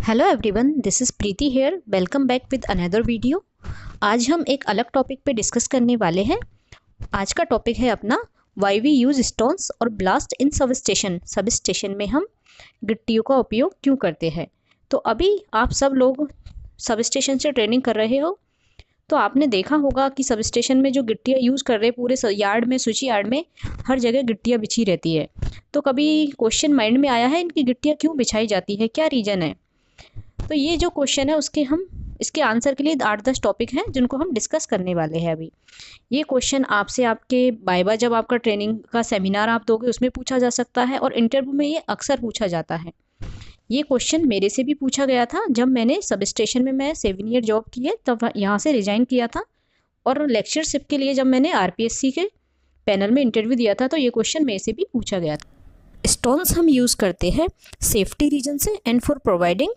Hello everyone, this is Preeti here. Welcome back with another video. आज हम एक अलग टॉपिक पे डिस्कस करने वाले हैं। आज का टॉपिक है अपना वाई वी यूज़ स्टोन्स और blast in sub station. Sub station में हम गिट्टियों का उपयोग क्यों करते हैं। तो अभी आप सब लोग सब स्टेशन से ट्रेनिंग कर रहे हो, तो आपने देखा होगा कि सब स्टेशन में जो गिट्टियाँ यूज़ कर रहे हैं, पूरे यार्ड में, स्विच यार्ड में हर जगह गिट्टियाँ बिछी रहती है। तो कभी क्वेश्चन माइंड में आया है इनकी गिट्टियाँ क्यों बिछाई जाती है, क्या रीज़न है। तो ये जो क्वेश्चन है इसके आंसर के लिए 8-10 टॉपिक हैं जिनको हम डिस्कस करने वाले हैं अभी। ये क्वेश्चन आपसे आपके बाइबा जब आपका ट्रेनिंग का सेमिनार आप दोगे उसमें पूछा जा सकता है, और इंटरव्यू में ये अक्सर पूछा जाता है। ये क्वेश्चन मेरे से भी पूछा गया था जब मैंने सब स्टेशन में मैं 7 ईयर जॉब की है, तब यहाँ से रिजाइन किया था। और लेक्चरशिप के लिए जब मैंने RPSC के पैनल में इंटरव्यू दिया था, तो ये क्वेश्चन मेरे से भी पूछा गया था। स्टोन्स हम यूज़ करते हैं सेफ्टी रीजन से and for providing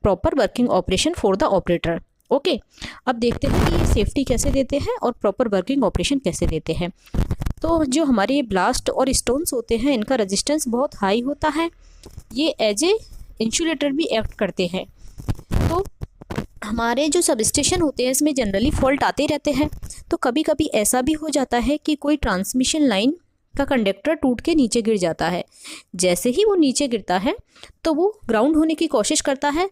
proper working operation for the operator. Okay, अब देखते हैं कि ये सेफ्टी कैसे देते हैं और प्रॉपर वर्किंग ऑपरेशन कैसे देते हैं। तो जो हमारे ब्लास्ट और स्टोन्स होते हैं, इनका रेजिस्टेंस बहुत हाई होता है। ये एज ए इंसुलेटर भी एक्ट करते हैं। तो हमारे जो सब स्टेशन होते हैं इसमें जनरली फॉल्ट आते रहते हैं। तो कभी कभी ऐसा भी हो जाता है कि कोई ट्रांसमिशन लाइन का कंडक्टर टूट के नीचे गिर जाता है। जैसे ही वो नीचे गिरता है तो वो ग्राउंड होने की कोशिश करता है।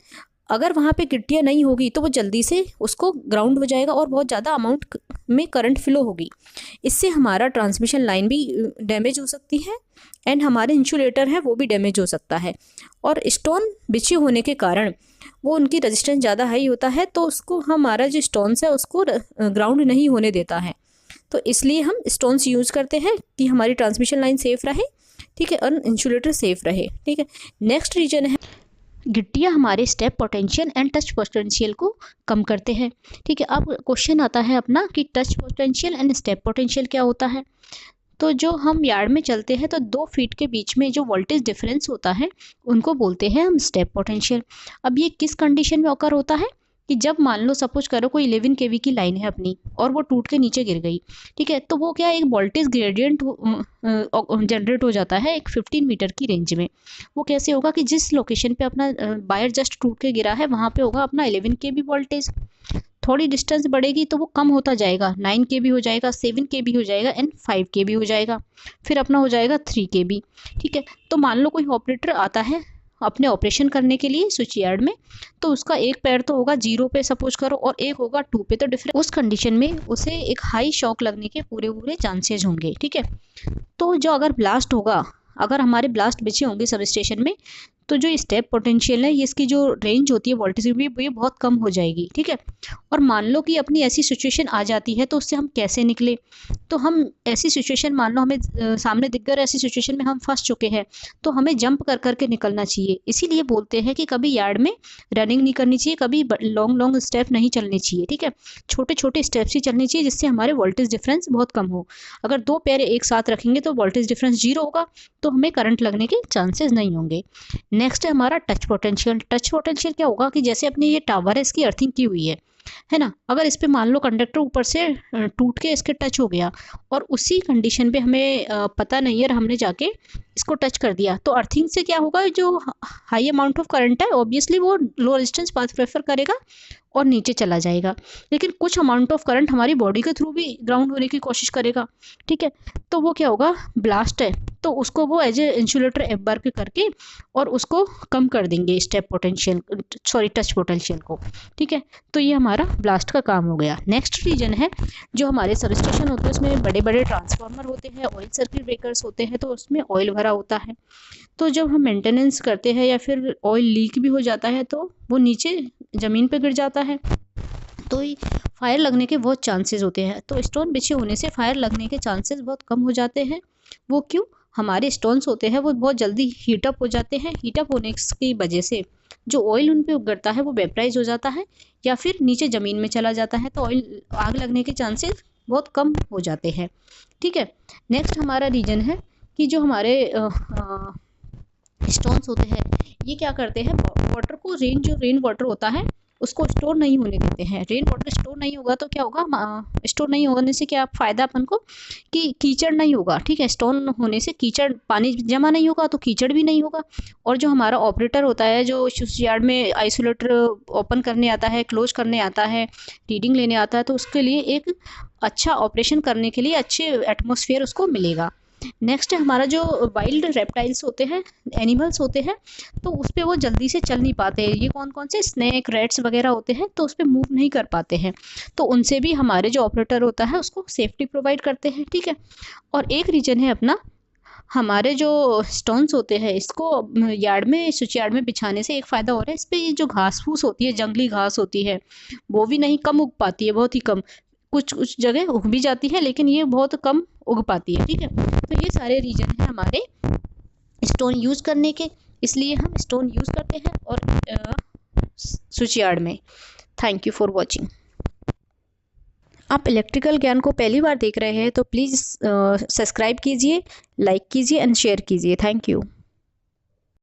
अगर वहाँ पे गिट्टियाँ नहीं होगी तो वो जल्दी से उसको ग्राउंड हो जाएगा और बहुत ज़्यादा अमाउंट में करंट फ्लो होगी। इससे हमारा ट्रांसमिशन लाइन भी डैमेज हो सकती है एंड हमारे इंसुलेटर है वो भी डैमेज हो सकता है। और स्टोन बिछे होने के कारण वो उनकी रेजिस्टेंस ज़्यादा हाई होता है, तो उसको हमारा जो स्टोन्स है उसको ग्राउंड नहीं होने देता है। तो इसलिए हम स्टोन्स यूज़ करते हैं कि हमारी ट्रांसमिशन लाइन सेफ रहे, ठीक है, और इंसुलेटर सेफ रहे, ठीक है। नेक्स्ट रीजन है गिट्टियाँ हमारे step potential and touch potential को कम करते हैं, ठीक है। अब क्वेश्चन आता है अपना कि touch potential and step potential क्या होता है। तो जो हम यार्ड में चलते हैं तो 2 फीट के बीच में जो वोल्टेज डिफरेंस होता है उनको बोलते हैं हम स्टेप पोटेंशियल। अब ये किस कंडीशन में ऑकर होता है कि जब मान लो सपोज करो कोई 11 kV की लाइन है अपनी और वो टूट के नीचे गिर गई, ठीक है। तो वो क्या एक वोल्टेज ग्रेडियंट जनरेट हो जाता है एक 15 मीटर की रेंज में। वो कैसे होगा कि जिस लोकेशन पे अपना वायर जस्ट टूट के गिरा है वहाँ पे होगा अपना 11 kV वोल्टेज। थोड़ी डिस्टेंस बढ़ेगी तो वो कम होता जाएगा, 9 kV हो जाएगा, 7 kV हो जाएगा एंड 5 kV हो जाएगा, फिर अपना हो जाएगा 3 kV, ठीक है। तो मान लो कोई ऑपरेटर आता है अपने ऑपरेशन करने के लिए स्विच यार्ड में, तो उसका एक पैर तो होगा 0 पे सपोज करो और एक होगा 2 पे। तो डिफरेंट उस कंडीशन में उसे एक हाई शॉक लगने के पूरे चांसेस होंगे, ठीक है। तो जो अगर ब्लास्ट होगा, अगर हमारे ब्लास्ट बिछे होंगे सब स्टेशन में, तो जो स्टेप पोटेंशियल है, ये इसकी जो रेंज होती है वोल्टेज की, ये बहुत कम हो जाएगी, ठीक है। और मान लो कि अपनी ऐसी सिचुएशन आ जाती है तो उससे हम कैसे निकले। तो हम ऐसी सिचुएशन, मान लो हमें सामने दिख कर ऐसी सिचुएशन में हम फंस चुके हैं, तो हमें जंप कर करके निकलना चाहिए। इसीलिए बोलते हैं कि कभी यार्ड में रनिंग नहीं करनी चाहिए, कभी लॉन्ग स्टेप नहीं चलने चाहिए, ठीक है। छोटे छोटे स्टेप्स ही चलने चाहिए जिससे हमारे वोल्टेज डिफरेंस बहुत कम हो। अगर 2 पैर एक साथ रखेंगे तो वोल्टेज डिफरेंस 0 होगा, तो हमें करंट लगने के चांसेस नहीं होंगे। नेक्स्ट है हमारा टच पोटेंशियल। टच पोटेंशियल क्या होगा कि जैसे अपने ये टावर है, इसकी अर्थिंग की हुई है ना। अगर इस पे मान लो कंडक्टर ऊपर से टूट के इसके टच हो गया और उसी कंडीशन पे हमें पता नहीं है, हमने जाके इसको टच कर दिया, तो अर्थिंग से क्या होगा, जो हाई अमाउंट ऑफ करंट है ऑब्वियसली वो लो रेजिस्टेंस पाथ प्रेफर करेगा और नीचे चला जाएगा। लेकिन कुछ अमाउंट ऑफ करंट हमारी बॉडी के थ्रू भी ग्राउंड होने की कोशिश करेगा, ठीक है। तो वो क्या होगा, ब्लास्ट है तो उसको वो एज ए इंसुलेटर एब्जॉर्ब करके और उसको कम कर देंगे step potential, sorry touch potential को, ठीक है। तो ये हमारा ब्लास्ट का काम हो गया। नेक्स्ट रीजन है जो हमारे सब स्टेशन होते हैं उसमें बड़े बड़े ट्रांसफार्मर होते हैं, ऑयल सर्किट ब्रेकर्स होते हैं, तो उसमें ऑयल भरा होता है। तो जब हम मेंटेनेंस करते हैं या फिर ऑयल लीक भी हो जाता है तो वो नीचे ज़मीन पे गिर जाता है, तो फायर लगने के बहुत चांसेस होते हैं। तो स्टोन बिछे होने से फायर लगने के चांसेस बहुत कम हो जाते हैं। वो क्यों, हमारे स्टोन्स होते हैं वो बहुत जल्दी हीटअप हो जाते हैं। हीटअप होने की वजह से जो ऑयल उन पे उगरता है वो वेपराइज हो जाता है या फिर नीचे ज़मीन में चला जाता है, तो ऑयल आग लगने के चांसेस बहुत कम हो जाते हैं, ठीक है। नेक्स्ट हमारा रीजन है कि जो हमारे स्टोन्स होते हैं ये क्या करते हैं, वाटर को, जो रेन वाटर होता है उसको स्टोर नहीं होने देते हैं। रेन वाटर स्टोर नहीं होगा तो क्या होगा, स्टोर नहीं होने से क्या फ़ायदा अपन को कि कीचड़ नहीं होगा, ठीक है। स्टोर होने से कीचड़, पानी जमा नहीं होगा तो कीचड़ भी नहीं होगा। और जो हमारा ऑपरेटर होता है, जो स्विच यार्ड में आइसोलेटर ओपन करने आता है, क्लोज करने आता है, रीडिंग लेने आता है, तो उसके लिए एक अच्छा ऑपरेशन करने के लिए अच्छे एटमॉस्फेयर उसको मिलेगा। नेक्स्ट है हमारा जो वाइल्ड रेप्टाइल्स होते हैं, एनिमल्स होते हैं, तो उस पर वो जल्दी से चल नहीं पाते। ये कौन कौन से, स्नैक, रैट्स वगैरह होते हैं, तो उस पर मूव नहीं कर पाते हैं। तो उनसे भी हमारे जो ऑपरेटर होता है उसको सेफ्टी प्रोवाइड करते हैं, ठीक है। और एक रीजन है अपना, हमारे जो स्टोन्स होते हैं, इसको यार्ड में, स्विच यार्ड में बिछाने से एक फ़ायदा हो रहा है, इस पर ये जो घास फूस होती है, जंगली घास होती है, वो भी नहीं, कम उग पाती है, बहुत ही कम। कुछ कुछ जगह उग भी जाती है लेकिन ये बहुत कम उग पाती है, ठीक है। तो ये सारे रीजन हैं हमारे स्टोन यूज़ करने के, इसलिए हम स्टोन यूज़ करते हैं और स्विच यार्ड में। Thank you for watching. आप इलेक्ट्रिकल ज्ञान को पहली बार देख रहे हैं तो प्लीज़ सब्सक्राइब कीजिए, लाइक कीजिए एंड शेयर कीजिए। Thank you.